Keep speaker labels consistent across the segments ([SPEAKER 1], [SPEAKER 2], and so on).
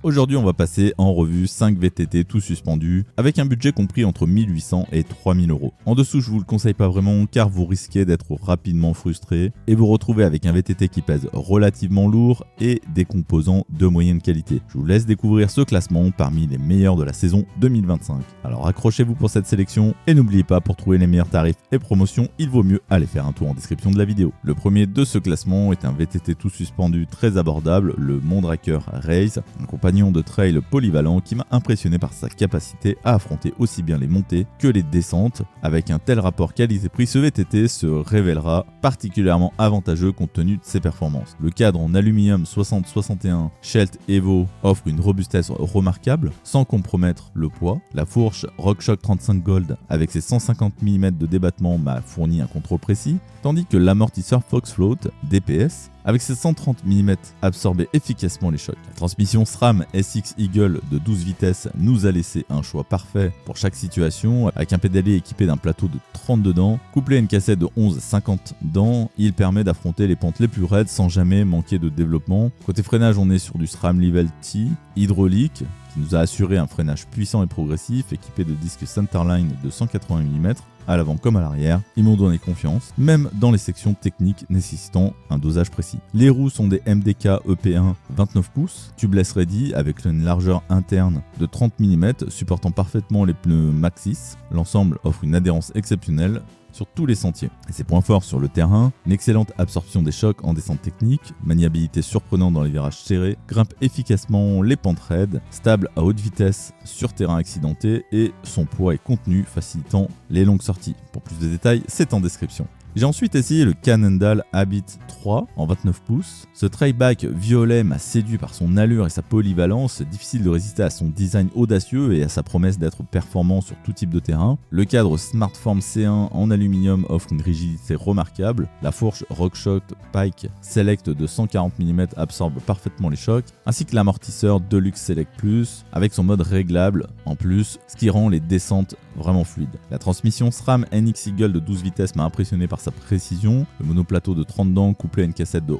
[SPEAKER 1] Aujourd'hui, on va passer en revue 5 VTT tout suspendus avec un budget compris entre 1800 et 3000 euros. En dessous, je vous le conseille pas vraiment car vous risquez d'être rapidement frustré et vous retrouver avec un VTT qui pèse relativement lourd et des composants de moyenne qualité. Je vous laisse découvrir ce classement parmi les meilleurs de la saison 2025. Alors accrochez-vous pour cette sélection et n'oubliez pas, pour trouver les meilleurs tarifs et promotions, il vaut mieux aller faire un tour en description de la vidéo. Le premier de ce classement est un VTT tout suspendu très abordable, le Mondraker Race, un compagnon de trail polyvalent qui m'a impressionné par sa capacité à affronter aussi bien les montées que les descentes. Avec un tel rapport qualité-prix, ce VTT se révélera particulièrement avantageux compte tenu de ses performances. Le cadre en aluminium 60-61 Shelt Evo offre une robustesse remarquable sans compromettre le poids. La fourche RockShox 35 Gold avec ses 150 mm de débattement m'a fourni un contrôle précis, tandis que l'amortisseur Foxfloat DPS avec ses 130 mm absorbait efficacement les chocs. La transmission SRAM SX Eagle de 12 vitesses nous a laissé un choix parfait pour chaque situation. Avec un pédalier équipé d'un plateau de 32 dents, couplé à une cassette de 11-50 dents, il permet d'affronter les pentes les plus raides sans jamais manquer de développement. Côté freinage, on est sur du SRAM Level T hydraulique qui nous a assuré un freinage puissant et progressif équipé de disques Centerline de 180 mm. À l'avant comme à l'arrière, ils m'ont donné confiance, même dans les sections techniques nécessitant un dosage précis. Les roues sont des MDK EP1 29 pouces, tubeless ready avec une largeur interne de 30 mm supportant parfaitement les pneus Maxxis. L'ensemble offre une adhérence exceptionnelle sur tous les sentiers. Et ses points forts sur le terrain, une excellente absorption des chocs en descente technique, maniabilité surprenante dans les virages serrés, grimpe efficacement les pentes raides, stable à haute vitesse sur terrain accidenté et son poids est contenu facilitant les longues sorties. Pour plus de détails, c'est en description. J'ai ensuite essayé le Cannondale Habit 3 en 29 pouces. Ce trailback violet m'a séduit par son allure et sa polyvalence, difficile de résister à son design audacieux et à sa promesse d'être performant sur tout type de terrain. Le cadre Smartform C1 en aluminium offre une rigidité remarquable. La fourche RockShox Pike Select de 140 mm absorbe parfaitement les chocs, ainsi que l'amortisseur Deluxe Select Plus avec son mode réglable en plus, ce qui rend les descentes vraiment fluides. La transmission SRAM NX Eagle de 12 vitesses m'a impressionné par sa précision. Le monoplateau de 30 dents couplé à une cassette de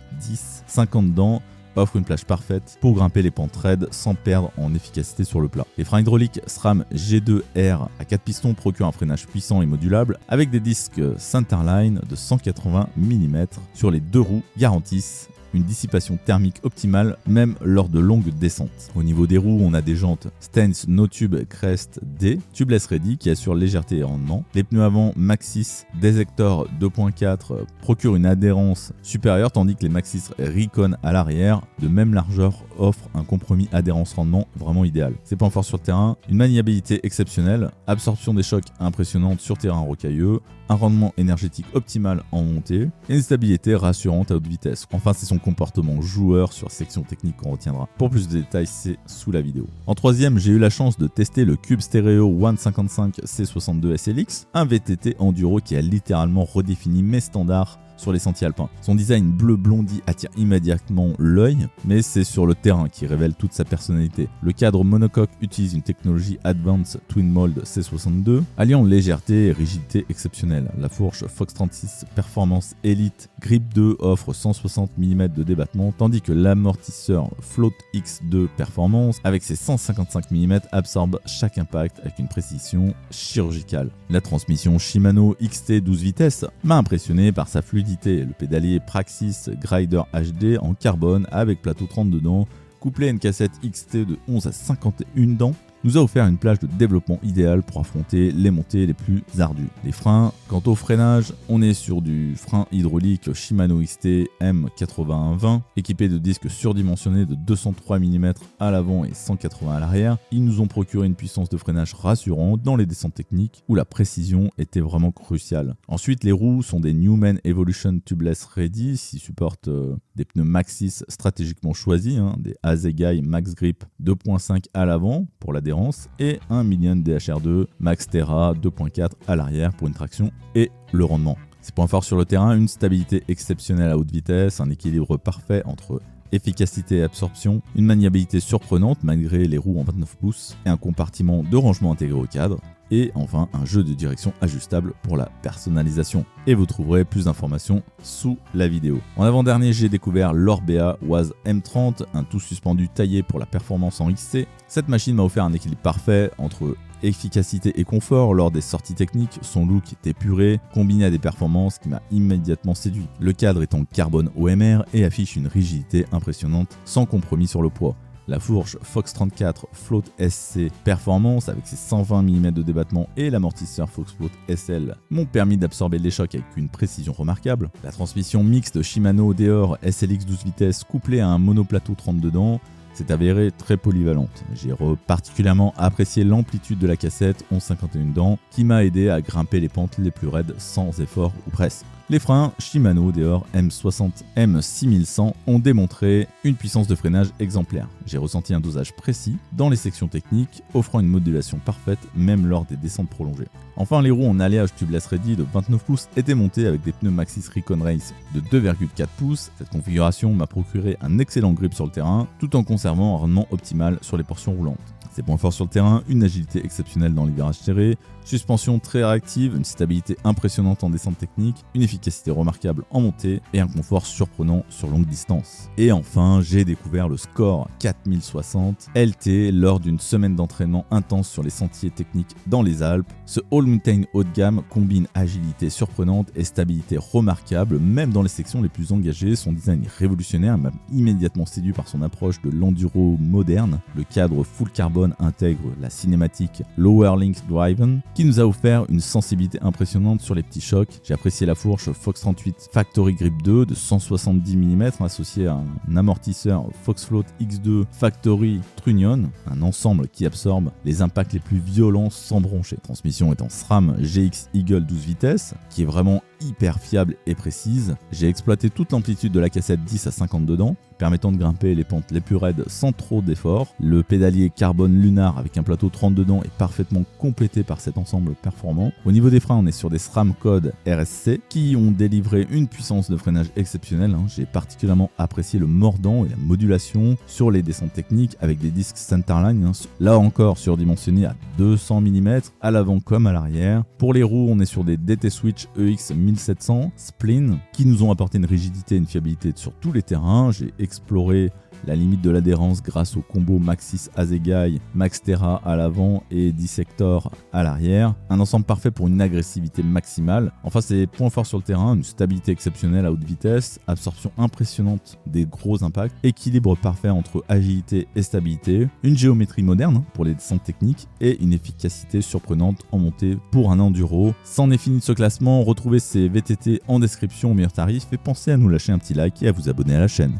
[SPEAKER 1] 10-50 dents offre une plage parfaite pour grimper les pentes raides sans perdre en efficacité sur le plat. Les freins hydrauliques SRAM G2R à 4 pistons procurent un freinage puissant et modulable avec des disques Centerline de 180 mm sur les deux roues garantissent une dissipation thermique optimale même lors de longues descentes. Au niveau des roues, on a des jantes Stance No Tube Crest D, tubeless ready qui assure légèreté et rendement. Les pneus avant Maxxis Detector 2.4 procurent une adhérence supérieure tandis que les Maxxis Recon à l'arrière de même largeur offrent un compromis adhérence-rendement vraiment idéal. Ses points forts sur le terrain, une maniabilité exceptionnelle, absorption des chocs impressionnante sur terrain rocailleux, un rendement énergétique optimal en montée et une stabilité rassurante à haute vitesse. Enfin, c'est son comportement joueur sur section technique qu'on retiendra. Pour plus de détails, c'est sous la vidéo. En troisième, j'ai eu la chance de tester le Cube Stereo 155 C62 SLX, un VTT enduro qui a littéralement redéfini mes standards sur les sentiers alpins. Son design bleu blondi attire immédiatement l'œil, mais c'est sur le terrain qui révèle toute sa personnalité. Le cadre monocoque utilise une technologie Advanced Twin Mold C62, alliant légèreté et rigidité exceptionnelle. La fourche Fox 36 Performance Elite Grip 2 offre 160 mm de débattement, tandis que l'amortisseur Float X2 Performance, avec ses 155 mm, absorbe chaque impact avec une précision chirurgicale. La transmission Shimano XT 12 vitesses m'a impressionné par sa fluidité. Le pédalier Praxis Grider HD en carbone avec plateau 32 dents, couplé à une cassette XT de 11 à 51 dents, nous a offert une plage de développement idéale pour affronter les montées les plus ardues. Les freins, quant au freinage, on est sur du frein hydraulique Shimano XT M8120, équipé de disques surdimensionnés de 203 mm à l'avant et 180 à l'arrière. Ils nous ont procuré une puissance de freinage rassurante dans les descentes techniques où la précision était vraiment cruciale. Ensuite, les roues sont des Newman Evolution Tubeless Ready, qui supportent des pneus Maxxis stratégiquement choisis, des Azegai Max Grip 2.5 à l'avant pour l'adhérence et un Million DR2 Max Terra 2.4 à l'arrière pour une traction et le rendement. Ses points forts sur le terrain, une stabilité exceptionnelle à haute vitesse, un équilibre parfait entre efficacité et absorption, une maniabilité surprenante malgré les roues en 29 pouces et un compartiment de rangement intégré au cadre. Et enfin, un jeu de direction ajustable pour la personnalisation. Et vous trouverez plus d'informations sous la vidéo. En avant-dernier, j'ai découvert l'Orbea Oise M30, un tout suspendu taillé pour la performance en XC. Cette machine m'a offert un équilibre parfait entre efficacité et confort lors des sorties techniques. Son look est épuré, combiné à des performances qui m'a immédiatement séduit. Le cadre est en carbone OMR et affiche une rigidité impressionnante sans compromis sur le poids. La fourche Fox 34 Float SC Performance avec ses 120 mm de débattement et l'amortisseur Fox Float SL m'ont permis d'absorber les chocs avec une précision remarquable. La transmission mixte Shimano Deore SLX 12 vitesses couplée à un monoplateau 32 dents s'est avérée très polyvalente. J'ai particulièrement apprécié l'amplitude de la cassette 1151 dents qui m'a aidé à grimper les pentes les plus raides sans effort ou presque. Les freins Shimano Deore M60 M6100 ont démontré une puissance de freinage exemplaire. J'ai ressenti un dosage précis dans les sections techniques, offrant une modulation parfaite même lors des descentes prolongées. Enfin, les roues en alliage tubeless ready de 29 pouces étaient montées avec des pneus Maxxis Recon Race de 2,4 pouces. Cette configuration m'a procuré un excellent grip sur le terrain tout en conservant un rendement optimal sur les portions roulantes. Ses points forts sur le terrain, une agilité exceptionnelle dans les virages serrés, suspension très réactive, une stabilité impressionnante en descente technique, une efficacité remarquable en montée et un confort surprenant sur longue distance. Et enfin, j'ai découvert le Score 4060 LT lors d'une semaine d'entraînement intense sur les sentiers techniques dans les Alpes. Ce all-mountain haut de gamme combine agilité surprenante et stabilité remarquable, même dans les sections les plus engagées. Son design est révolutionnaire, m'a immédiatement séduit par son approche de l'enduro moderne. Le cadre full carbone intègre la cinématique Lower Links Driven qui nous a offert une sensibilité impressionnante sur les petits chocs. J'ai apprécié la fourche Fox 38 Factory Grip 2 de 170 mm associée à un amortisseur Fox Float X2 Factory Trunion, un ensemble qui absorbe les impacts les plus violents sans broncher. La transmission est en SRAM GX Eagle 12 vitesses qui est vraiment hyper fiable et précise. J'ai exploité toute l'amplitude de la cassette 10 à 52 dents, permettant de grimper les pentes les plus raides sans trop d'efforts. Le pédalier carbone lunar avec un plateau 32 dents est parfaitement complété par cet ensemble performant. Au niveau des freins, on est sur des SRAM Code RSC qui ont délivré une puissance de freinage exceptionnelle. J'ai particulièrement apprécié le mordant et la modulation sur les descentes techniques avec des disques Centerline, là encore surdimensionnés à 200 mm à l'avant comme à l'arrière. Pour les roues, on est sur des DT Switch EX 1700 Splin qui nous ont apporté une rigidité et une fiabilité sur tous les terrains. J'ai exploré la limite de l'adhérence grâce au combo Maxxis Asegai, Maxterra à l'avant et Dissector à l'arrière. Un ensemble parfait pour une agressivité maximale. Enfin, ses points forts sur le terrain, une stabilité exceptionnelle à haute vitesse, absorption impressionnante des gros impacts, équilibre parfait entre agilité et stabilité, une géométrie moderne pour les descentes techniques et une efficacité surprenante en montée pour un enduro. C'en est fini de ce classement, retrouvez ces VTT en description au meilleur tarif et pensez à nous lâcher un petit like et à vous abonner à la chaîne.